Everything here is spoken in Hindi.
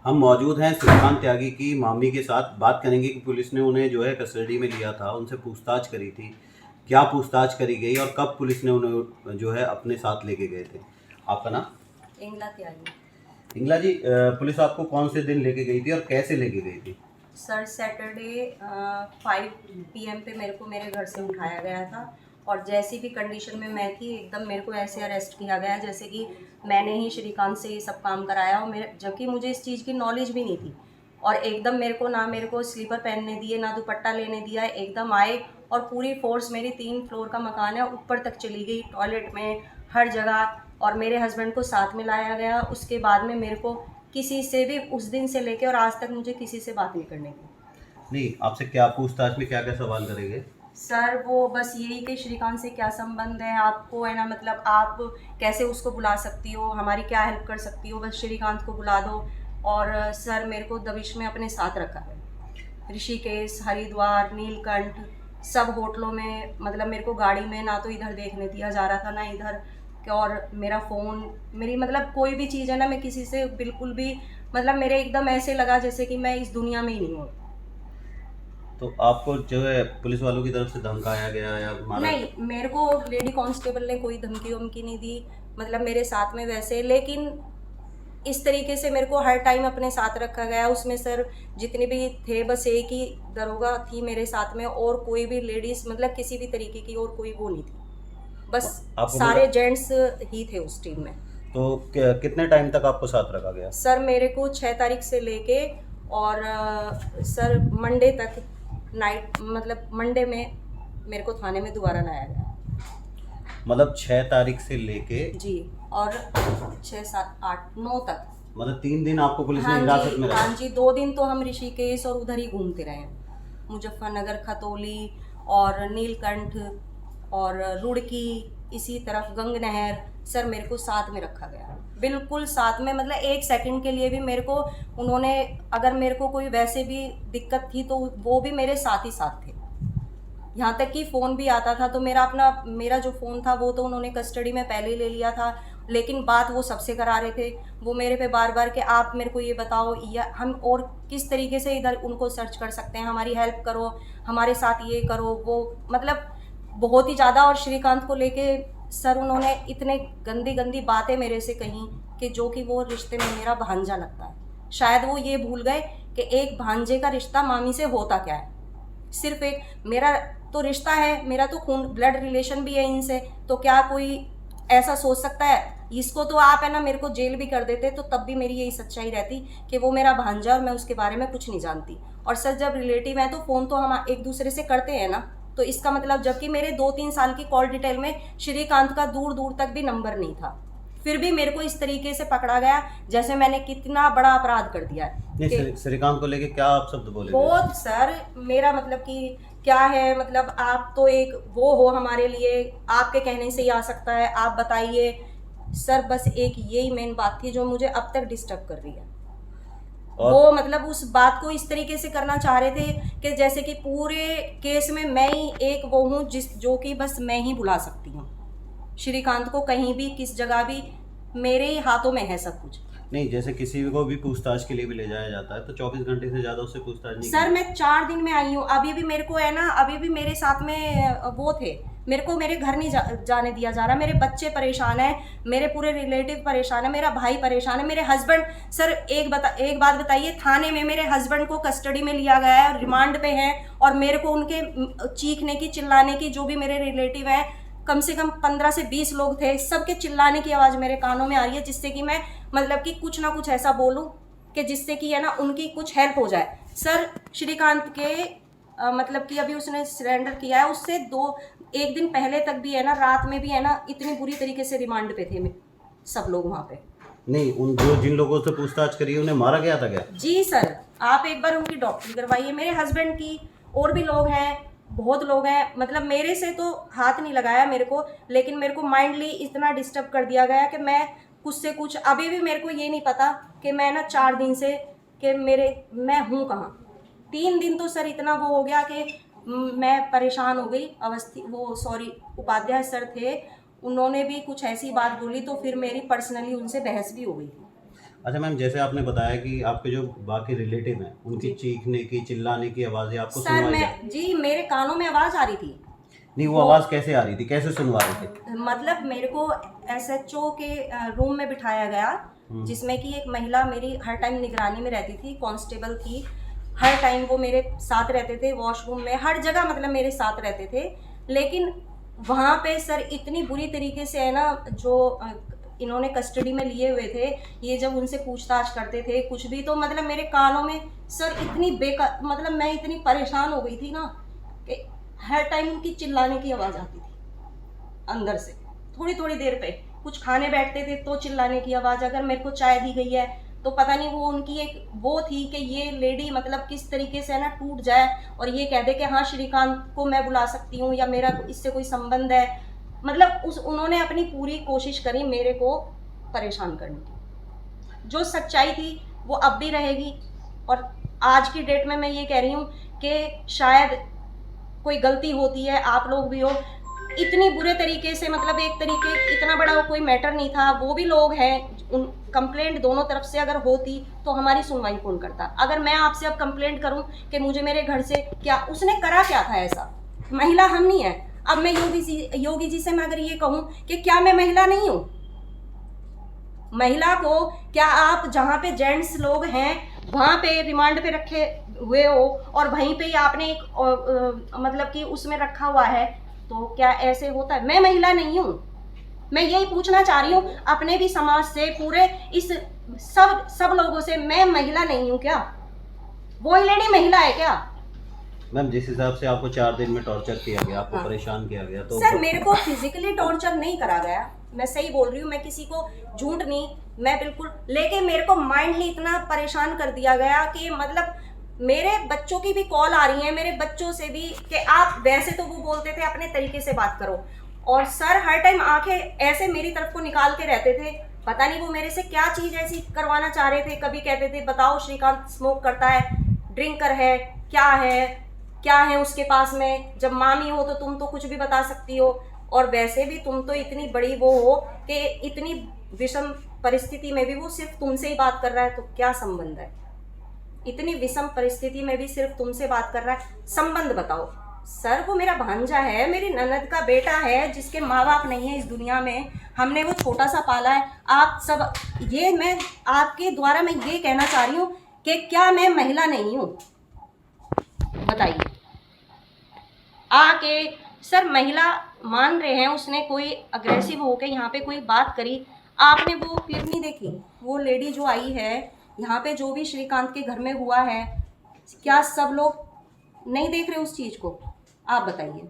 हम मौजूद हैं श्रीकांत त्यागी की मामी के साथ। बात करेंगे कि पुलिस ने उन्हें जो है कस्टडी में लिया था, उनसे पूछताछ करी थी, क्या पूछताछ करी गई और कब पुलिस ने उन्हें जो है अपने साथ लेके गए थे। आपका नाम? इंगला त्यागी। इंगला जी, पुलिस आपको कौन से दिन लेके गई थी और कैसे लेके गई थी? सर सैटरडे 5 PM पे मेरे को मेरे घर से उठाया गया था और जैसी भी कंडीशन में मैं थी एकदम मेरे को ऐसे अरेस्ट किया गया जैसे कि मैंने ही श्रीकांत से ये सब काम कराया और मेरे जबकि मुझे इस चीज़ की नॉलेज भी नहीं थी। और एकदम मेरे को स्लीपर पहनने दिए, ना दुपट्टा लेने दिया, एकदम आए और पूरी फोर्स, मेरी 3 फ्लोर का मकान है, ऊपर तक चली गई, टॉयलेट में, हर जगह। और मेरे हस्बैंड को साथ में लाया गया। उसके बाद में मेरे को किसी से भी उस दिन से लेके और आज तक मुझे किसी से बात नहीं करने दी। नहीं, आपसे क्या पूछताछ में क्या क्या सवाल करेंगे? सर वो बस यही कि श्रीकांत से क्या संबंध है आपको, है ना, मतलब आप कैसे उसको बुला सकती हो, हमारी क्या हेल्प कर सकती हो, बस श्रीकांत को बुला दो। और सर मेरे को दबिश में अपने साथ रखा है, ऋषिकेश, हरिद्वार, नीलकंठ, सब होटलों में, मतलब मेरे को गाड़ी में ना तो इधर देखने दिया जा रहा था ना इधर। और मेरा फ़ोन, मेरी मतलब कोई भी चीज़ है ना, मैं किसी से बिल्कुल भी, मतलब मेरे एकदम ऐसे लगा जैसे कि मैं इस दुनिया में ही नहीं हूँ। तो आपको जो है पुलिस वालों की तरफ से धमकाया गया या मारा? नहीं, मेरे को लेडी कांस्टेबल ने कोई धमकी वमकी नहीं दी, मतलब मेरे साथ में वैसे, लेकिन इस तरीके से मेरे को हर टाइम अपने साथ रखा गया। उसमें सर जितने भी थे बस एक ही दरोगा थी मेरे साथ में, और कोई भी लेडीज़ मतलब किसी भी तरीके की और कोई वो नहीं थी, बस आपको सारे मतलब जेंट्स ही थे उस टीम में। तो कितने टाइम तक आपको साथ रखा गया? सर मेरे को 6 तारीख से लेके और सर मंडे तक नाइट, मतलब मंडे में मेरे को थाने में दोबारा लाया गया। मतलब 6 तारीख से लेके जी, और 6, 7, 8, 9 तक। मतलब 3 दिन आपको पुलिस ने हाँ हिरासत जी, में हाँ रखा। जी, 2 दिन तो हम ऋषिकेश और उधर ही घूमते रहे, मुजफ्फरनगर, खतौली और नीलकंठ और रुड़की, इसी तरफ गंग नहर। सर मेरे को साथ में रखा गया, बिल्कुल साथ में, मतलब 1 सेकंड के लिए भी मेरे को उन्होंने, अगर मेरे को कोई वैसे भी दिक्कत थी तो वो भी मेरे साथ ही साथ थे। यहाँ तक कि फ़ोन भी आता था तो मेरा जो फ़ोन था वो तो उन्होंने कस्टडी में पहले ही ले लिया था, लेकिन बात वो सबसे करा रहे थे। वो मेरे पे बार बार कि आप मेरे को ये बताओ या हम और किस तरीके से इधर उनको सर्च कर सकते हैं, हमारी हेल्प करो, हमारे साथ ये करो वो, मतलब बहुत ही ज़्यादा। और श्रीकांत को लेके सर उन्होंने इतने गंदी गंदी बातें मेरे से कहीं कि जो कि वो रिश्ते में मेरा भांजा लगता है। शायद वो ये भूल गए कि एक भांजे का रिश्ता मामी से होता क्या है। सिर्फ एक मेरा तो रिश्ता है, मेरा तो खून ब्लड रिलेशन भी है इनसे, तो क्या कोई ऐसा सोच सकता है? इसको तो आप, है ना, मेरे को जेल भी कर देते तो तब भी मेरी यही सच्चाई रहती कि वो मेरा भांजा और मैं उसके बारे में कुछ नहीं जानती। और सर जब रिलेटिव हैं तो फ़ोन तो हम एक दूसरे से करते हैं ना, तो इसका मतलब जबकि मेरे 2-3 साल की कॉल डिटेल में श्रीकांत का दूर दूर तक भी नंबर नहीं था, फिर भी मेरे को इस तरीके से पकड़ा गया जैसे मैंने कितना बड़ा अपराध कर दिया है। नहीं, श्रीकांत को लेके क्या आप शब्द बोले थे? बहुत सर, मेरा मतलब कि क्या है, मतलब आप तो एक वो हो हमारे लिए, आपके कहने से ही आ सकता है, आप बताइए। सर बस एक यही मेन बात थी जो मुझे अब तक डिस्टर्ब कर रही है। और वो मतलब उस बात को इस तरीके से करना चाह रहे थे कि जैसे कि पूरे केस में मैं ही एक वो हूँ जो कि बस मैं ही बुला सकती हूँ श्रीकांत को, कहीं भी किस जगह भी मेरे ही हाथों में है सब कुछ। नहीं, जैसे किसी को भी पूछताछ के लिए भी ले जाया जाता है तो 24 घंटे से ज़्यादा उससे पूछताछ नहीं सर की। मैं 4 दिन में आई हूँ, अभी भी मेरे को, है ना, अभी भी मेरे साथ में वो थे, मेरे को मेरे घर नहीं जाने दिया जा रहा, मेरे बच्चे परेशान हैं, मेरे पूरे रिलेटिव परेशान है, मेरा भाई परेशान है, मेरे हस्बैंड। सर एक बात बताइए, थाने में मेरे हस्बैंड को कस्टडी में लिया गया है, रिमांड पे हैं, और मेरे को उनके चीखने की, चिल्लाने की, जो भी मेरे रिलेटिव हैं, कम से कम 15 से 20 लोग थे, सबके चिल्लाने की आवाज़ मेरे कानों में आ रही है, जिससे कि मैं मतलब कि कुछ ना कुछ ऐसा बोलूं कि जिससे कि, है ना, उनकी कुछ हेल्प हो जाए। सर श्रीकांत के मतलब कि अभी उसने सरेंडर किया है, उससे 1 दिन पहले तक भी, है ना, रात में भी, है ना, इतनी बुरी तरीके से रिमांड पे थे सब लोग वहाँ पे। नहीं, जिन लोगों से पूछताछ करी उन्हें मारा गया था क्या? जी सर, आप एक बार उनकी डॉक्टरी करवाइए, मेरे हस्बैंड की, और भी लोग हैं, बहुत लोग हैं, मतलब मेरे से तो हाथ नहीं लगाया मेरे को, लेकिन मेरे को माइंडली इतना डिस्टर्ब कर दिया गया कि मैं कुछ से कुछ, अभी भी मेरे को ये नहीं पता कि मैं ना 4 दिन से कि मैं हूँ कहाँ। 3 दिन तो सर इतना वो हो गया कि मैं परेशान हो गई। उपाध्याय सर थे, उन्होंने भी कुछ ऐसी बात बोली तो फिर मेरी पर्सनली उनसे बहस भी हो गई थी। अच्छा मैम, जैसे आपने बताया कि आपके जो बाकी रिलेटिव हैं उनकी चीखने की, चिल्लाने की आवाज़ें आपको सर सुनवाई जाती? मैं जी मेरे कानों में आवाज़ आ रही थी। नहीं, वो आवाज़ कैसे आ रही थी, कैसे सुनवा रहे थे? मतलब मेरे को एसएचओ के रूम में बिठाया गया, जिसमें कि एक महिला मेरी हर टाइम निगरानी में रहती थी, कांस्टेबल थी। हर टाइम वो मेरे साथ रहते थे, वॉशरूम में हर जगह मतलब मेरे साथ रहते थे। लेकिन वहाँ पे सर इतनी बुरी तरीके से है ना, जो इन्होंने कस्टडी में लिए हुए थे, ये जब उनसे पूछताछ करते थे कुछ भी, तो मतलब मेरे कानों में सर इतनी बेकार, मतलब मैं इतनी परेशान हो गई थी ना कि हर टाइम उनकी चिल्लाने की आवाज़ आती थी अंदर से। थोड़ी थोड़ी देर पे कुछ खाने बैठते थे तो चिल्लाने की आवाज़, अगर मेरे को चाय दी गई है तो पता नहीं वो उनकी एक वो थी कि ये लेडी मतलब किस तरीके से है ना टूट जाए और ये कह दे कि हाँ श्रीकांत को मैं बुला सकती हूँ या मेरा इससे कोई संबंध है। मतलब उन्होंने अपनी पूरी कोशिश करी मेरे को परेशान करने की। जो सच्चाई थी वो अब भी रहेगी, और आज की डेट में मैं ये कह रही हूँ कि शायद कोई गलती होती है, आप लोग भी हो। इतनी बुरे तरीके से मतलब एक तरीके इतना बड़ा कोई मैटर नहीं था, वो भी लोग हैं। उन कंप्लेंट दोनों तरफ से अगर होती तो हमारी सुनवाई कौन करता? अगर मैं आपसे अब कंप्लेंट करूं कि मुझे मेरे घर से क्या उसने करा क्या था ऐसा, महिला हम नहीं है। अब मैं योगी जी से मैं अगर ये कहूं कि क्या मैं महिला नहीं हूं? महिला को क्या आप जहाँ पे जेंट्स लोग हैं वहाँ पे रिमांड पे रखे हुए हो और वहीं पे ही आपने एक मतलब कि उसमें रखा हुआ है, तो क्या ऐसे होता है? मैं महिला नहीं हूँ। मैं यही पूछना चाह रही हूँ अपने भी समाज से, पूरे इस सब लोगों से, मैं महिला नहीं हूँ क्या? वो लेडी महिला है क्या? मैम, जिस हिसाब से आपको 4 दिन में टॉर्चर किया गया, आपको हाँ। परेशान किया गया, तो सर मेरे को फिजिकली टॉर्चर नहीं करा गया, मैं सही बोल रही हूँ, मैं किसी को झूठ नहीं, मैं बिल्कुल, लेकिन मेरे को माइंडली इतना परेशान कर दिया गया कि मतलब मेरे बच्चों की भी कॉल आ रही है, मेरे बच्चों से भी, कि आप वैसे तो वो बोलते थे अपने तरीके से बात करो, और सर हर टाइम आंखें ऐसे मेरी तरफ को निकाल के रहते थे। पता नहीं वो मेरे से क्या चीज़ ऐसी करवाना चाह रहे थे। कभी कहते थे बताओ श्रीकांत स्मोक करता है, ड्रिंकर है, क्या है उसके पास में, जब मामी हो तो तुम तो कुछ भी बता सकती हो, और वैसे भी तुम तो इतनी बड़ी वो हो कि इतनी विषम परिस्थिति में भी वो सिर्फ तुमसे ही बात कर रहा है, तो क्या संबंध है? इतनी विषम परिस्थिति में भी सिर्फ तुमसे बात कर रहा है, संबंध बताओ। सर वो मेरा भांजा है, मेरी ननद का बेटा है, जिसके माँ बाप नहीं है इस दुनिया में, हमने वो छोटा सा पाला है। आप सब ये, मैं आपके द्वारा मैं ये कहना चाह रही हूँ कि क्या मैं महिला नहीं हूँ? बताइए आके। सर महिला मान रहे हैं, उसने कोई अग्रेसिव होकर यहाँ पे कोई बात करी, आपने वो क्लिप नहीं देखी? वो लेडी जो आई है यहाँ पे, जो भी श्रीकांत के घर में हुआ है, क्या सब लोग नहीं देख रहे उस चीज़ को? आप बताइए।